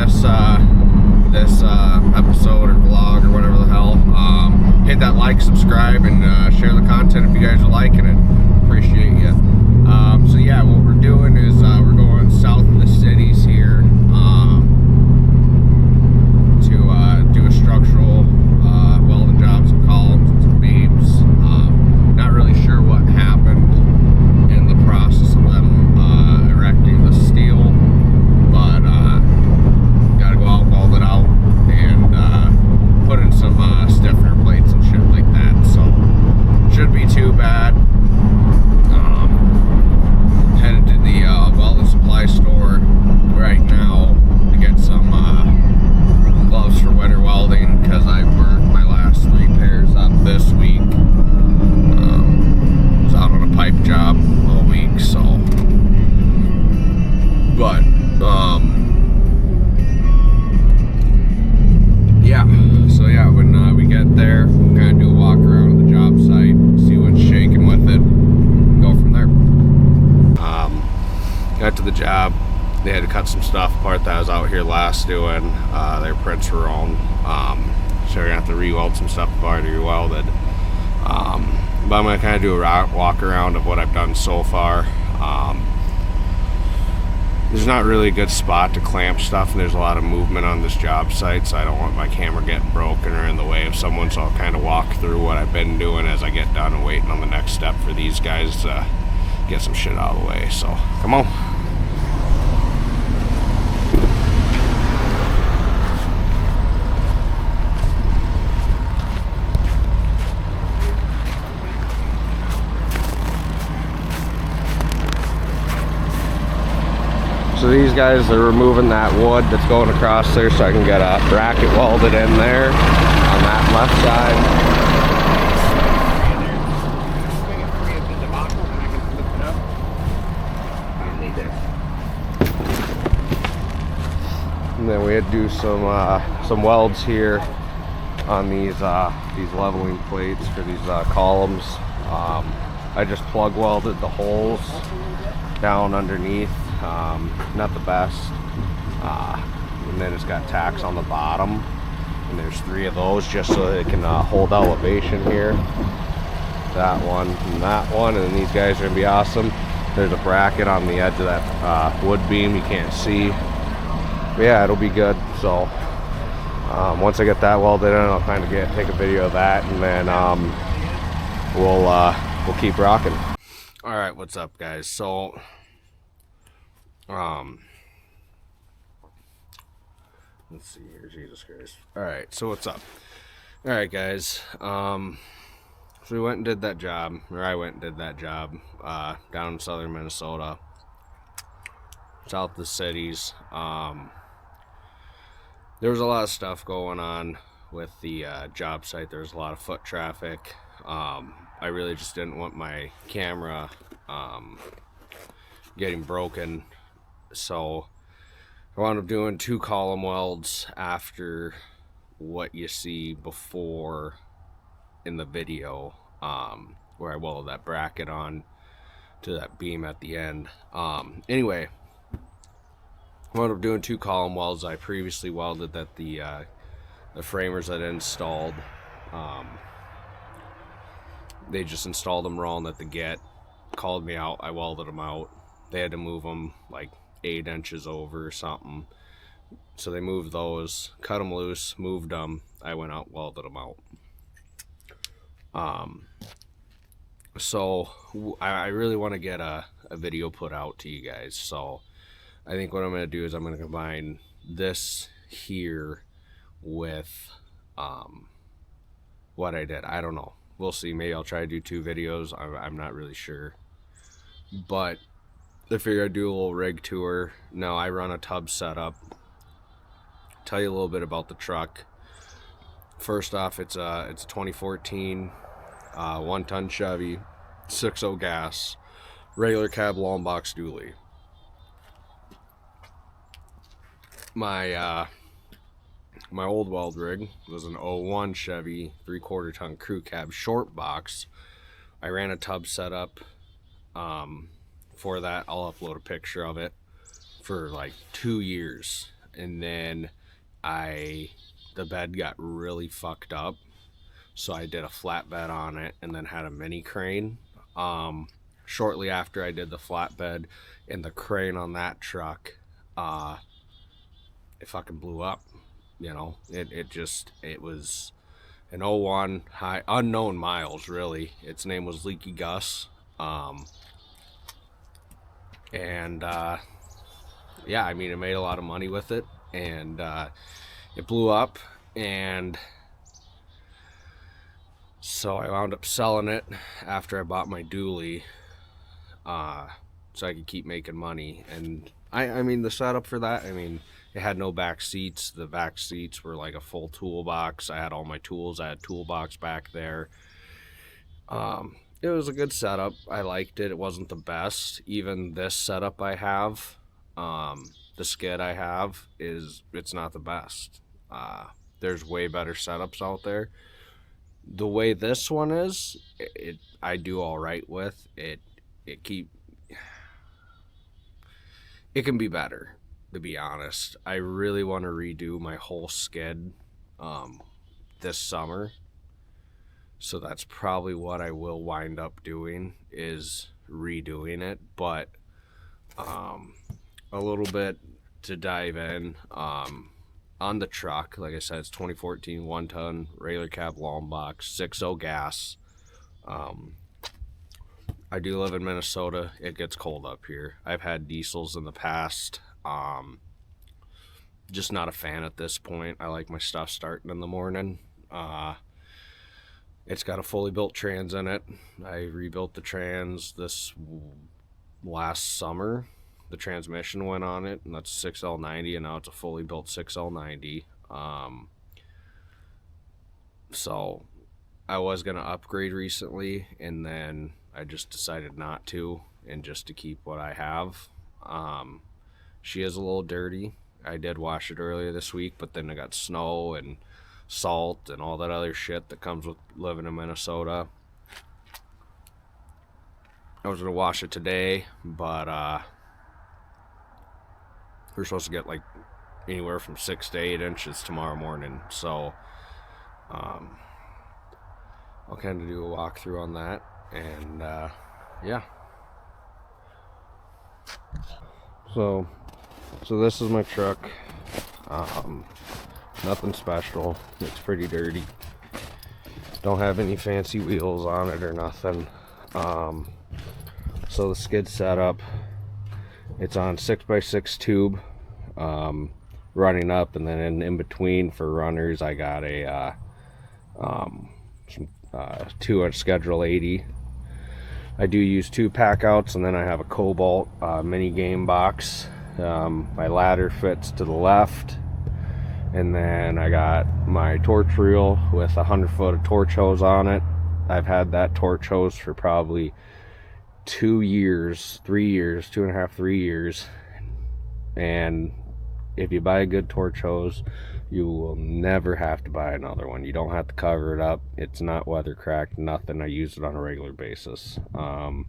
this episode or vlog or whatever the hell, hit that like, subscribe, and share the content if you guys are liking it. Appreciate you. So yeah, what we're doing is we're going south of the cities here to do a structural welding job, some columns and some beams. Not really sure what happened in the process of them erecting the steel, but gotta go out, weld it out, and put in some stiffener plates and shit like that. So shouldn't be too bad. Headed to the welding supply store right now to get some gloves for winter welding, because I burnt my last 3 pairs up this week. Was out on a pipe job all week, so but yeah, when we get there, we'll kind of do a walk around of the job site, see what's shaking with it, and go from there. Got to the job, they had to cut some stuff apart that I was out here last doing. Their prints were on, so we're gonna have to re-weld some stuff I've already re-welded. But I'm gonna kind of do a walk around of what I've done so far. There's not really a good spot to clamp stuff, and there's a lot of movement on this job site, so I don't want my camera getting broken or in the way of someone, so I'll kind of walk through what I've been doing as I get done and waiting on the next step for these guys to get some shit out of the way. So come on. So these guys are removing that wood that's going across there, so I can get a bracket welded in there on that left side. And then we had to do some welds here on these leveling plates for these columns. I just plug welded the holes down underneath. Not the best, and then it's got tacks on the bottom, and there's 3 of those just so they can hold elevation here. That one and that one, and then these guys are gonna be awesome. There's a bracket on the edge of that wood beam you can't see, but yeah, it'll be good. So once I get that welded in, I'll kind of take a video of that, and then we'll keep rocking. All right, what's up, guys? So let's see here, Jesus Christ. All right, so what's up? All right, guys. So we went and did that job, or I went and did that job down in southern Minnesota, south of the cities. There was a lot of stuff going on with the job site. There was a lot of foot traffic. I really just didn't want my camera getting broken. So I wound up doing 2 column welds after what you see before in the video, where I welded that bracket on to that beam at the end. Anyway, I wound up doing 2 column welds. I previously welded that the framers that I installed, they just installed them wrong at the get, called me out, I welded them out. They had to move them like 8 inches over or something, so they moved those, cut them loose, moved them. I went out, welded them out. So I really want to get a video put out to you guys, so I think what I'm going to do is I'm going to combine this here with what I did. I don't know, we'll see. Maybe I'll try to do 2 videos. I'm not really sure, but I figured I'd do a little rig tour. Now I run a tub setup. Tell you a little bit about the truck. First off, it's a 2014 1-ton Chevy, 6.0 gas, regular cab long box dually. My old weld rig was an 01 Chevy 3/4 ton crew cab short box. I ran a tub setup for that. I'll upload a picture of it for like 2 years. and then the bed got really fucked up, so I did a flatbed on it and then had a mini crane. Shortly after I did the flatbed and the crane on that truck, it fucking blew up. You know, it was an '01 high, unknown miles, really. Its name was Leaky Gus. And yeah, I mean, it made a lot of money with it, and it blew up, and so I wound up selling it after I bought my dually, so I could keep making money. And I mean, the setup for that, I mean, it had no back seats. The back seats were like a full toolbox. I had all my tools. I had toolbox back there. It was a good setup. I liked it. It wasn't the best. Even this setup I have, the skid I have, it's not the best. There's way better setups out there. The way this one is, I do all right with it. It can be better, to be honest. I really want to redo my whole skid this summer, so that's probably what I will wind up doing, is redoing it. But a little bit to dive in, on the truck, like I said, it's 2014 1-ton regular cab long box, 6.0 gas. I do live in Minnesota. It gets cold up here. I've had diesels in the past. Just not a fan at this point. I like my stuff starting in the morning. It's got a fully built trans in it. I rebuilt the trans this last summer. The transmission went on it, and that's a 6L90, and now it's a fully built 6L90. So I was going to upgrade recently, and then I just decided not to, and just to keep what I have. She is a little dirty. I did wash it earlier this week, but then I got snow and salt and all that other shit that comes with living in Minnesota. I was going to wash it today, but we're supposed to get like anywhere from 6 to 8 inches tomorrow morning, so I'll kind of do a walkthrough on that, and yeah. So this is my truck. Nothing special. It's pretty dirty. Don't have any fancy wheels on it or nothing. So the skid setup, it's on 6x6 tube, running up, and then in between for runners, I got a 2-inch Schedule 80. I do use 2 pack outs, and then I have a Cobalt mini game box. My ladder fits to the left, and then I got my torch reel with 100 foot of torch hose on it. I've had that torch hose for probably 2 years, 3 years, 2.5, 3 years. And if you buy a good torch hose, you will never have to buy another one. You don't have to cover it up. It's not weather cracked, nothing. I use it on a regular basis. And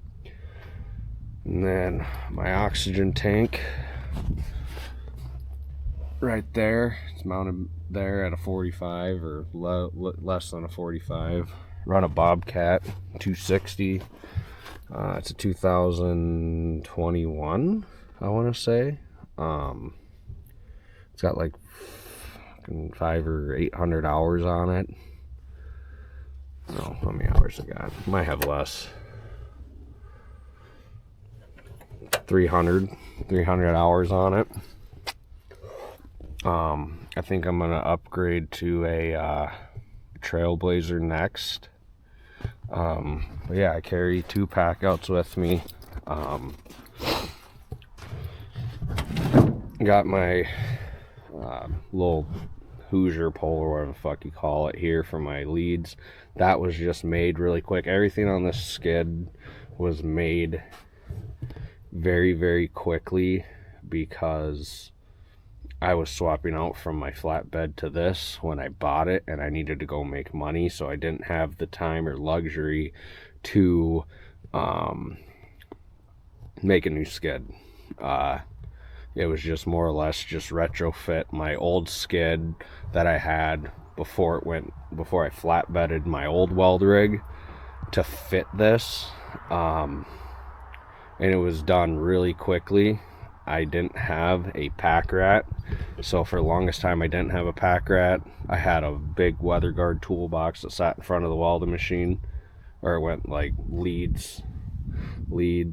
then my oxygen tank right there, it's mounted there at a 45 or less than a 45. Run a Bobcat 260. It's a 2021, I want to say. It's got like 500 or 800 hours on it. No, how many hours I got? Might have less. 300 hours on it. I think I'm gonna upgrade to a Trailblazer next. But yeah, I carry 2 pack outs with me. Got my little Hoosier pole, or whatever the fuck you call it, here for my leads. That was just made really quick. Everything on this skid was made very, very quickly because I was swapping out from my flatbed to this when I bought it, and I needed to go make money, so I didn't have the time or luxury to make a new skid. It was just more or less just retrofit my old skid that I had before I flatbedded my old weld rig to fit this. And it was done really quickly. I didn't have a pack rat, so for the longest time I didn't have a pack rat. I had a big weather guard toolbox that sat in front of the welding machine, or it went like leads,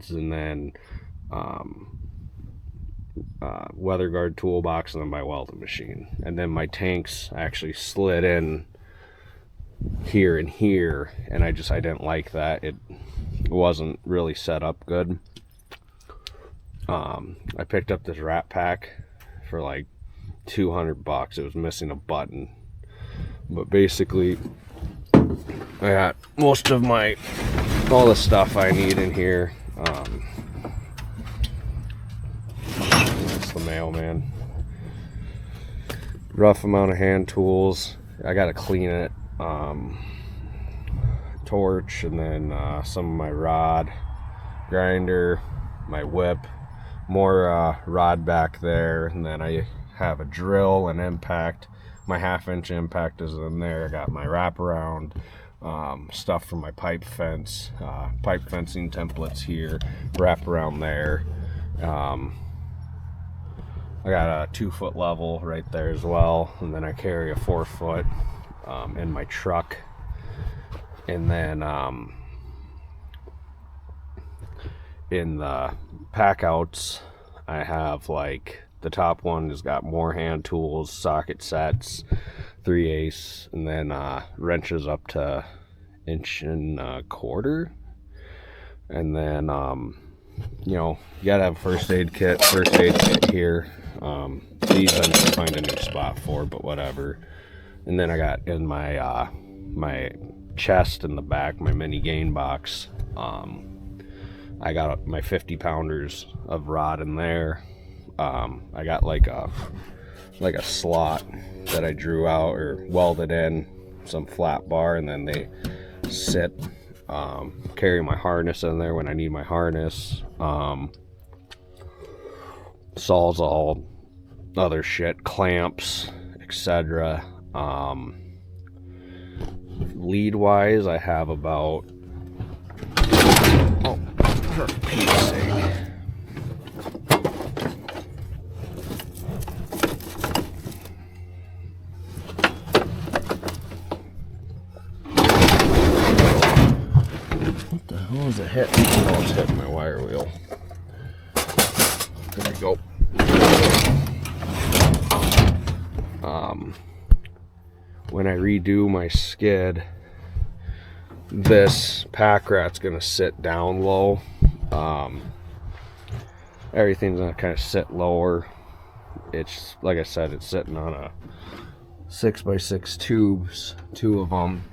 and then weather guard toolbox, and then my welding machine. And then my tanks actually slid in here and here, and I didn't like that. It wasn't really set up good. I picked up this rat pack for like $200. It was missing a button, but basically I got most of all the stuff I need in here. That's the mailman. Rough amount of hand tools. I gotta clean it. Torch, and then some of my rod, grinder, my whip, more rod back there, and then I have a drill and impact. My 1/2-inch impact is in there. I got my wraparound stuff for my pipe fence, pipe fencing templates here, wraparound there. I got a 2-foot level right there as well, and then I carry a 4-foot in my truck. And then in the pack outs, I have like the top one has got more hand tools, socket sets, 3/8, and then wrenches up to 1.25 inches. And then you know, you gotta have a first aid kit here. These I need to find a new spot for, but whatever. And then I got in my my chest in the back, my mini gain box, I got my 50-pounders of rod in there. I got like a slot that I drew out or welded in some flat bar, and then they sit. Carry my harness in there when I need my harness. Sawzall, other shit, clamps, etc. Lead wise, I have about, oh, for Pete's sake. What the hell is it hitting? Oh, it's hitting my wire wheel. There we go. When I redo my skid, this pack rat's gonna sit down low. Everything's gonna kind of sit lower. It's like I said, it's sitting on a 6x6 tubes, 2 of them,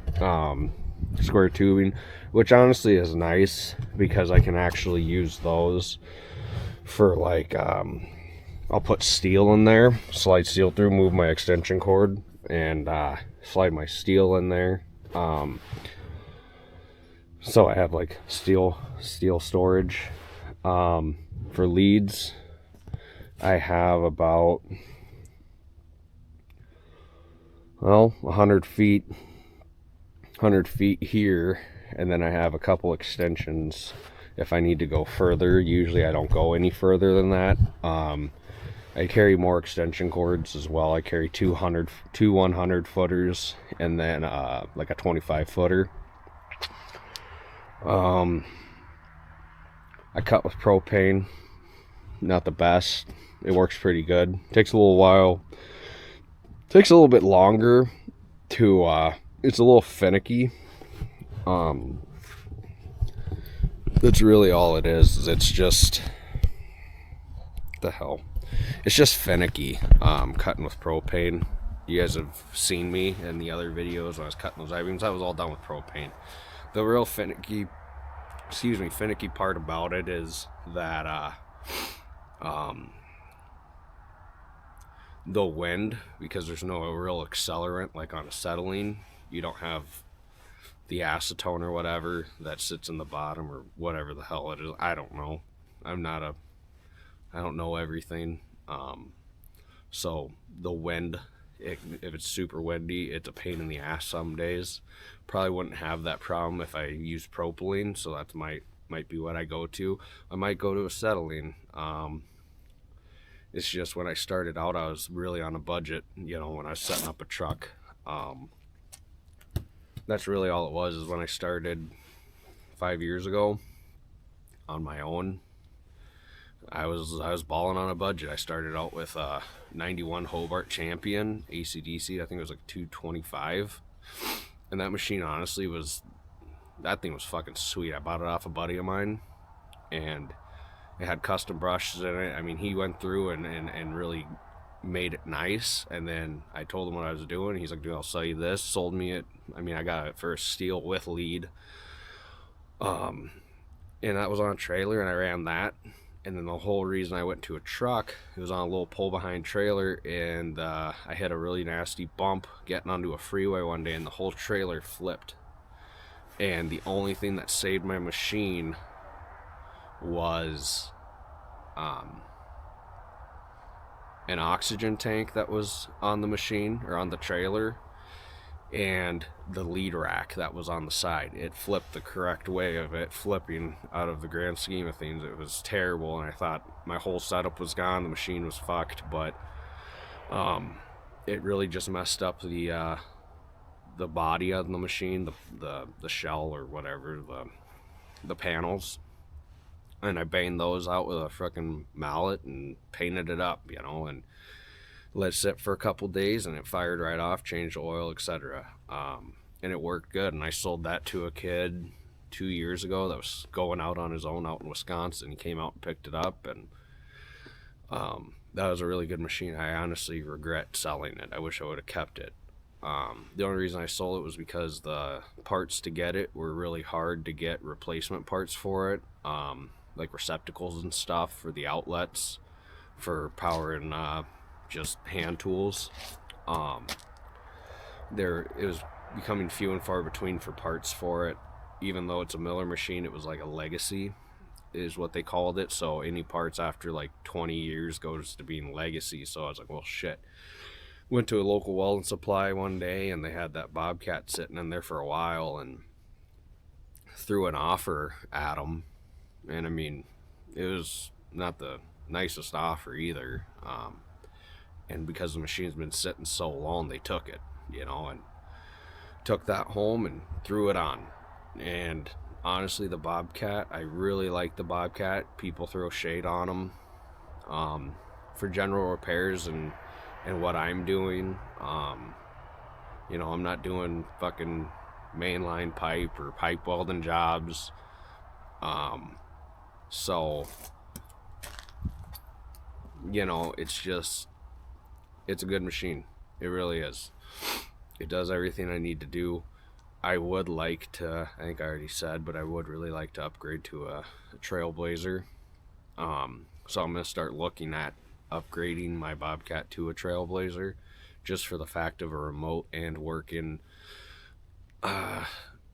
square tubing, which honestly is nice because I can actually use those for like, I'll put steel in there, slide steel through, move my extension cord, and slide my steel in there. So I have like steel storage. For leads, I have about, well, 100 feet here, and then I have a couple extensions if I need to go further. Usually I don't go any further than that. I carry more extension cords as well. I carry two 100 footers, and then like a 25 footer. I cut with propane. Not the best. It works pretty good. Takes a little while. Takes a little bit longer to it's a little finicky. That's really all it is. It's just, the hell, it's just finicky. Cutting with propane. You guys have seen me in the other videos when I was cutting those I-beams. I was all done with propane. The real finicky part about it is that the wind, because there's no real accelerant like on acetylene, you don't have the acetone or whatever that sits in the bottom or whatever the hell it is. I don't know. I don't know everything. So the wind, if it's super windy, it's a pain in the ass some days. Probably wouldn't have that problem if I use propylene, so that might be what I go to. I might go to acetylene. It's just when I started out, I was really on a budget, you know, when I was setting up a truck. That's really all it was, is when I started 5 years ago on my own. I was balling on a budget. I started out with a 91 Hobart Champion ACDC. I think it was like 225, and that machine honestly that thing was fucking sweet. I bought it off a buddy of mine, and it had custom brushes in it. I mean, he went through and really made it nice. And then I told him what I was doing. He's like, dude, I'll sell you this. Sold me it. I mean, I got it for a steel with lead. And that was on a trailer, and I ran that. And then the whole reason I went to a truck, it was on a little pull behind trailer, and I had a really nasty bump getting onto a freeway one day, and the whole trailer flipped. And the only thing that saved my machine was an oxygen tank that was on the machine, or on the trailer, and the lead rack that was on the side. It flipped the correct way of it flipping. Out of the grand scheme of things, it was terrible, and I thought my whole setup was gone, the machine was fucked. But it really just messed up the body of the machine, the shell or whatever, the panels. And I banged those out with a freaking mallet and painted it up, you know, and let it sit for a couple days, and it fired right off, changed the oil, etc. And it worked good. And I sold that to a kid 2 years ago that was going out on his own out in Wisconsin. He came out and picked it up, and that was a really good machine. I honestly regret selling it. I wish I would have kept it. The only reason I sold it was because the parts to get it were really hard to get replacement parts for it, like receptacles and stuff for the outlets for power and just hand tools. It was becoming few and far between for parts for it. Even though it's a Miller machine, it was like a legacy is what they called it. So any parts after like 20 years goes to being legacy. So I was like, well, shit. Went to a local Welding supply one day, and they had that Bobcat sitting in there for a while, and threw an offer at them. And I mean, it was not the nicest offer either. And because the machine's been sitting so long, they took it, you know, and took that home and threw it on. And honestly, the Bobcat, I really like the Bobcat. People throw shade on them for general repairs and what I'm doing. You know, I'm not doing fucking mainline pipe or pipe welding jobs. So, you know, it's a good machine. It really is. It does everything I need to do. I would like to, I think I already said, but I would really like to upgrade to a Trailblazer. So I'm going to start looking at upgrading my Bobcat to a Trailblazer, just for the fact of a remote and working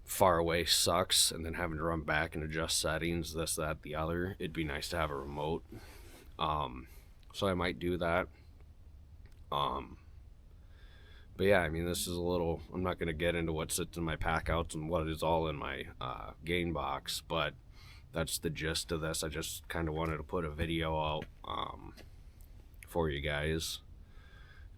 far away sucks, and then having to run back and adjust settings, this, that, the other. It'd be nice to have a remote. So I might do that. But yeah, I mean, this is a little, I'm not going to get into what sits in my pack outs and what is all in my gain box, but that's the gist of this. I just kind of wanted to put a video out for you guys.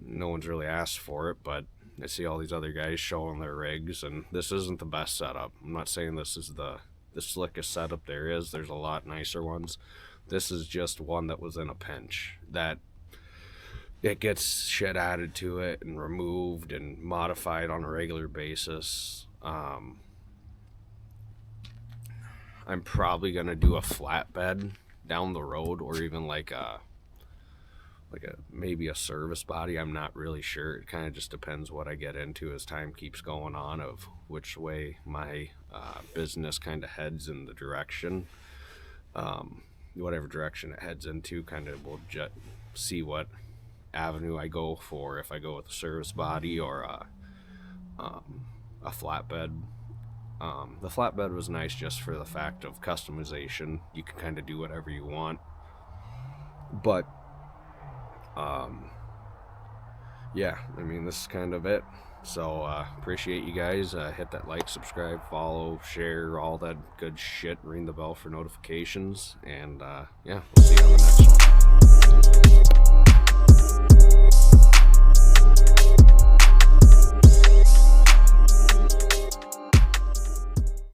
No one's really asked for it, but I see all these other guys showing their rigs, and this isn't the best setup. I'm not saying this is the slickest setup there is. There's a lot nicer ones. This is just one that was in a pinch, that it gets shit added to it and removed and modified on a regular basis. I'm probably gonna do a flatbed down the road, or even like maybe a service body. I'm not really sure. It kind of just depends what I get into as time keeps going on, of which way my business kind of heads in the direction. Whatever direction it heads into, kind of we'll see what avenue I go for, if I go with a service body or a flatbed. The flatbed was nice just for the fact of customization. You can kind of do whatever you want, but Yeah, I mean, this is kind of it. So appreciate you guys. Hit that like, subscribe, follow, share, all that good shit. Ring the bell for notifications, and yeah, we'll see you on the next one.